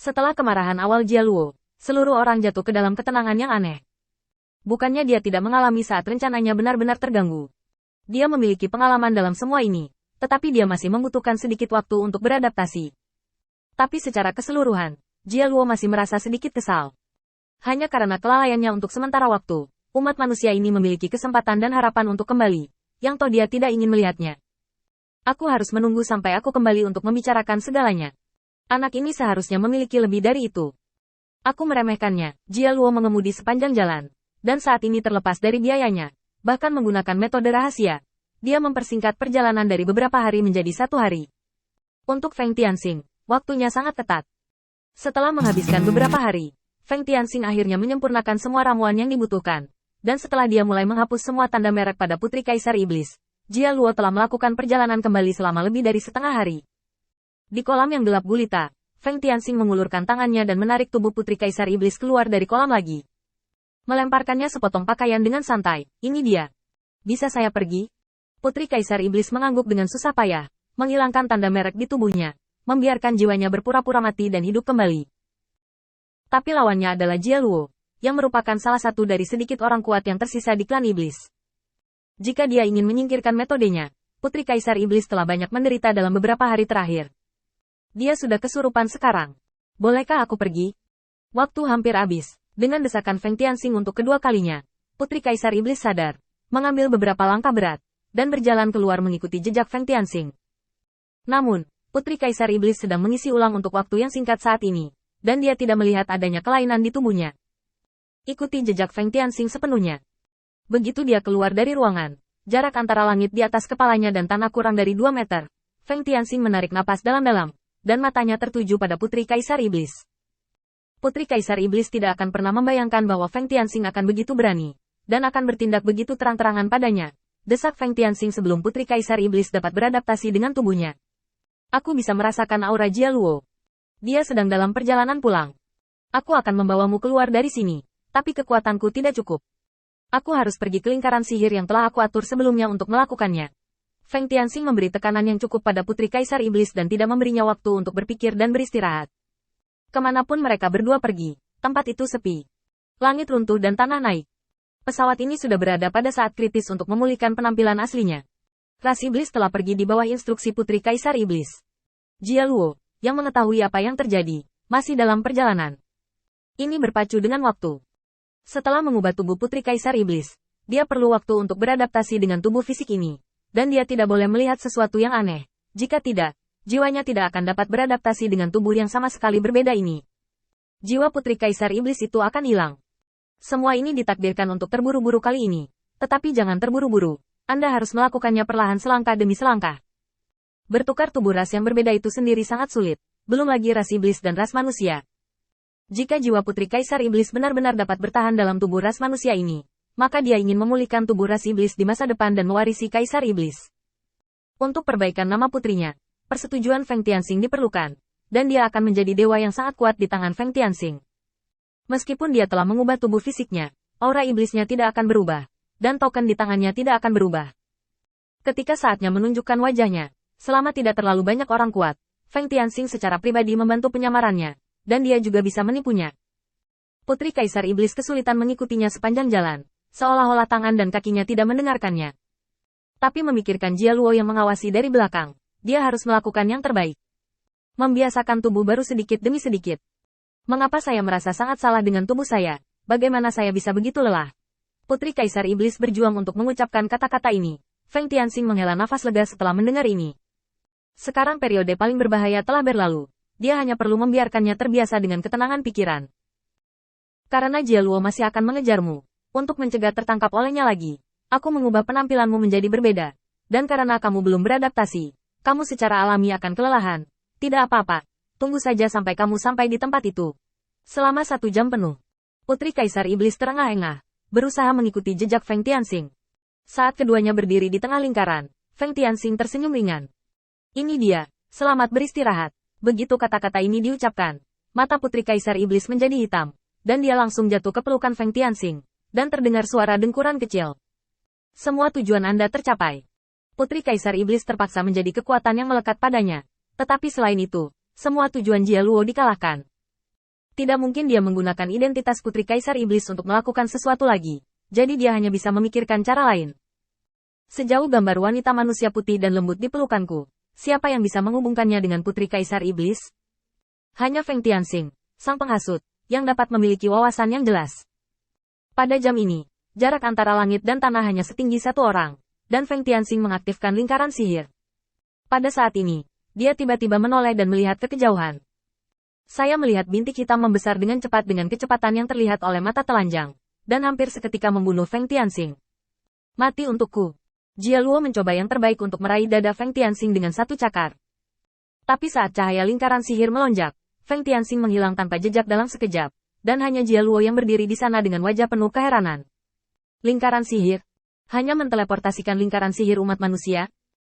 Setelah kemarahan awal Jia Luo, seluruh orang jatuh ke dalam ketenangan yang aneh. Bukannya dia tidak mengalami saat rencananya benar-benar terganggu. Dia memiliki pengalaman dalam semua ini, tetapi dia masih membutuhkan sedikit waktu untuk beradaptasi. Tapi secara keseluruhan, Jia Luo masih merasa sedikit kesal. Hanya karena kelalaiannya untuk sementara waktu, umat manusia ini memiliki kesempatan dan harapan untuk kembali, yang toh dia tidak ingin melihatnya. Aku harus menunggu sampai aku kembali untuk membicarakan segalanya. Anak ini seharusnya memiliki lebih dari itu. Aku meremehkannya. Jia Luo mengemudi sepanjang jalan, dan saat ini terlepas dari biayanya, bahkan menggunakan metode rahasia. Dia mempersingkat perjalanan dari beberapa hari menjadi 1 hari. Untuk Feng Tianxing, waktunya sangat ketat. Setelah menghabiskan beberapa hari, Feng Tianxing akhirnya menyempurnakan semua ramuan yang dibutuhkan, dan setelah dia mulai menghapus semua tanda merek pada Putri Kaisar Iblis, Jia Luo telah melakukan perjalanan kembali selama lebih dari setengah hari. Di kolam yang gelap gulita, Feng Tianxing mengulurkan tangannya dan menarik tubuh Putri Kaisar Iblis keluar dari kolam lagi. Melemparkannya sepotong pakaian dengan santai. Ini dia. Bisa saya pergi? Putri Kaisar Iblis mengangguk dengan susah payah, menghilangkan tanda merek di tubuhnya, membiarkan jiwanya berpura-pura mati dan hidup kembali. Tapi lawannya adalah Jia Luo, yang merupakan salah satu dari sedikit orang kuat yang tersisa di klan iblis. Jika dia ingin menyingkirkan metodenya, Putri Kaisar Iblis telah banyak menderita dalam beberapa hari terakhir. Dia sudah kesurupan sekarang. Bolehkah aku pergi? Waktu hampir habis. Dengan desakan Feng Tianxing untuk kedua kalinya, Putri Kaisar Iblis sadar, mengambil beberapa langkah berat, dan berjalan keluar mengikuti jejak Feng Tianxing. Namun, Putri Kaisar Iblis sedang mengisi ulang untuk waktu yang singkat saat ini, dan dia tidak melihat adanya kelainan di tubuhnya. Ikuti jejak Feng Tianxing sepenuhnya. Begitu dia keluar dari ruangan, jarak antara langit di atas kepalanya dan tanah kurang dari 2 meter. Feng Tianxing menarik napas dalam-dalam, dan matanya tertuju pada Putri Kaisar Iblis. Putri Kaisar Iblis tidak akan pernah membayangkan bahwa Feng Tianxing akan begitu berani, dan akan bertindak begitu terang-terangan padanya. Desak Feng Tianxing sebelum Putri Kaisar Iblis dapat beradaptasi dengan tubuhnya. Aku bisa merasakan aura Jia Luo. Dia sedang dalam perjalanan pulang. Aku akan membawamu keluar dari sini, tapi kekuatanku tidak cukup. Aku harus pergi ke lingkaran sihir yang telah aku atur sebelumnya untuk melakukannya. Feng Tianxing memberi tekanan yang cukup pada Putri Kaisar Iblis dan tidak memberinya waktu untuk berpikir dan beristirahat. Kemanapun mereka berdua pergi, tempat itu sepi. Langit runtuh dan tanah naik. Pesawat ini sudah berada pada saat kritis untuk memulihkan penampilan aslinya. Ras Iblis telah pergi di bawah instruksi Putri Kaisar Iblis. Jia Luo, yang mengetahui apa yang terjadi, masih dalam perjalanan. Ini berpacu dengan waktu. Setelah mengubah tubuh Putri Kaisar Iblis, dia perlu waktu untuk beradaptasi dengan tubuh fisik ini, dan dia tidak boleh melihat sesuatu yang aneh. Jika tidak, jiwanya tidak akan dapat beradaptasi dengan tubuh yang sama sekali berbeda ini. Jiwa Putri Kaisar Iblis itu akan hilang. Semua ini ditakdirkan untuk terburu-buru kali ini, tetapi jangan terburu-buru. Anda harus melakukannya perlahan selangkah demi selangkah. Bertukar tubuh ras yang berbeda itu sendiri sangat sulit, belum lagi ras iblis dan ras manusia. Jika jiwa Putri Kaisar Iblis benar-benar dapat bertahan dalam tubuh ras manusia ini, maka dia ingin memulihkan tubuh ras iblis di masa depan dan mewarisi Kaisar Iblis. Untuk perbaikan nama putrinya, persetujuan Feng Tianxing diperlukan, dan dia akan menjadi dewa yang sangat kuat di tangan Feng Tianxing. Meskipun dia telah mengubah tubuh fisiknya, aura iblisnya tidak akan berubah, dan token di tangannya tidak akan berubah. Ketika saatnya menunjukkan wajahnya, selama tidak terlalu banyak orang kuat, Feng Tianxing secara pribadi membantu penyamarannya, dan dia juga bisa menipunya. Putri Kaisar Iblis kesulitan mengikutinya sepanjang jalan, seolah-olah tangan dan kakinya tidak mendengarkannya. Tapi memikirkan Jia Luo yang mengawasi dari belakang, dia harus melakukan yang terbaik. Membiasakan tubuh baru sedikit demi sedikit. Mengapa saya merasa sangat salah dengan tubuh saya? Bagaimana saya bisa begitu lelah? Putri Kaisar Iblis berjuang untuk mengucapkan kata-kata ini. Feng Tianxing menghela nafas lega setelah mendengar ini. Sekarang periode paling berbahaya telah berlalu. Dia hanya perlu membiarkannya terbiasa dengan ketenangan pikiran. Karena Jia Luo masih akan mengejarmu. Untuk mencegah tertangkap olehnya lagi, aku mengubah penampilanmu menjadi berbeda. Dan karena kamu belum beradaptasi, kamu secara alami akan kelelahan. Tidak apa-apa. Tunggu saja sampai kamu sampai di tempat itu. Selama 1 jam penuh, Putri Kaisar Iblis terengah-engah, berusaha mengikuti jejak Feng Tianxing. Saat keduanya berdiri di tengah lingkaran, Feng Tianxing tersenyum ringan. Ini dia, selamat beristirahat. Begitu kata-kata ini diucapkan, mata Putri Kaisar Iblis menjadi hitam, dan dia langsung jatuh ke pelukan Feng Tianxing, dan terdengar suara dengkuran kecil. Semua tujuan Anda tercapai. Putri Kaisar Iblis terpaksa menjadi kekuatan yang melekat padanya. Tetapi selain itu, semua tujuan Jia Luo dikalahkan. Tidak mungkin dia menggunakan identitas Putri Kaisar Iblis untuk melakukan sesuatu lagi. Jadi dia hanya bisa memikirkan cara lain. Sejauh gambar wanita manusia putih dan lembut di pelukanku, siapa yang bisa menghubungkannya dengan Putri Kaisar Iblis? Hanya Feng Tianxing, sang penghasut, yang dapat memiliki wawasan yang jelas. Pada jam ini, jarak antara langit dan tanah hanya setinggi satu orang, dan Feng Tianxing mengaktifkan lingkaran sihir. Pada saat ini, dia tiba-tiba menoleh dan melihat ke kejauhan. Saya melihat bintik hitam membesar dengan cepat dengan kecepatan yang terlihat oleh mata telanjang, dan hampir seketika membunuh Feng Tianxing. Mati untukku. Jia Luo mencoba yang terbaik untuk meraih dada Feng Tianxing dengan satu cakar. Tapi saat cahaya lingkaran sihir melonjak, Feng Tianxing menghilang tanpa jejak dalam sekejap, dan hanya Jia Luo yang berdiri di sana dengan wajah penuh keheranan. Lingkaran sihir? Hanya menteleportasikan lingkaran sihir umat manusia?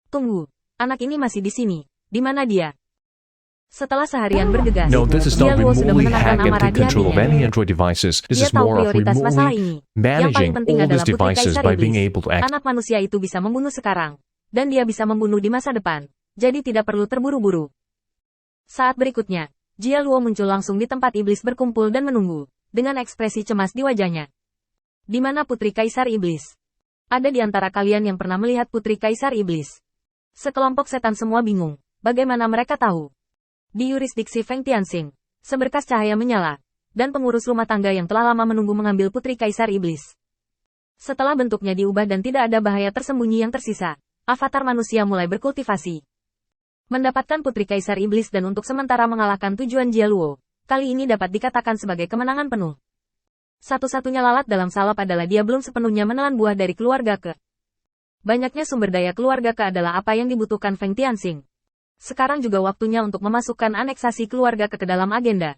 Tunggu, anak ini masih di sini. Di mana dia? Setelah seharian bergegas, No, this is Jia not Luo sudah remotely menenangkan hack and amarah take di control of hatinya. any Android devices. This Dia is tahu more of prioritas masalah remotely ini. Yang paling managing penting all adalah these Putri devices Kaisar by being Iblis. able to act. Anak manusia itu bisa membunuh sekarang. Dan dia bisa membunuh di masa depan. Jadi tidak perlu terburu-buru. Saat berikutnya, Jia Luo muncul langsung di tempat iblis berkumpul dan menunggu, dengan ekspresi cemas di wajahnya. Di mana Putri Kaisar Iblis? Ada di antara kalian yang pernah melihat Putri Kaisar Iblis? Sekelompok setan semua bingung. Bagaimana mereka tahu? Di yurisdiksi Feng Tianxing, seberkas cahaya menyala, dan pengurus rumah tangga yang telah lama menunggu mengambil Putri Kaisar Iblis. Setelah bentuknya diubah dan tidak ada bahaya tersembunyi yang tersisa, avatar manusia mulai berkultivasi. Mendapatkan Putri Kaisar Iblis dan untuk sementara mengalahkan tujuan Jia Luo, kali ini dapat dikatakan sebagai kemenangan penuh. Satu-satunya lalat dalam salep adalah dia belum sepenuhnya menelan buah dari keluarga ke. Banyaknya sumber daya keluarga ke adalah apa yang dibutuhkan Feng Tianxing. Sekarang juga waktunya untuk memasukkan aneksasi keluarga ke dalam agenda.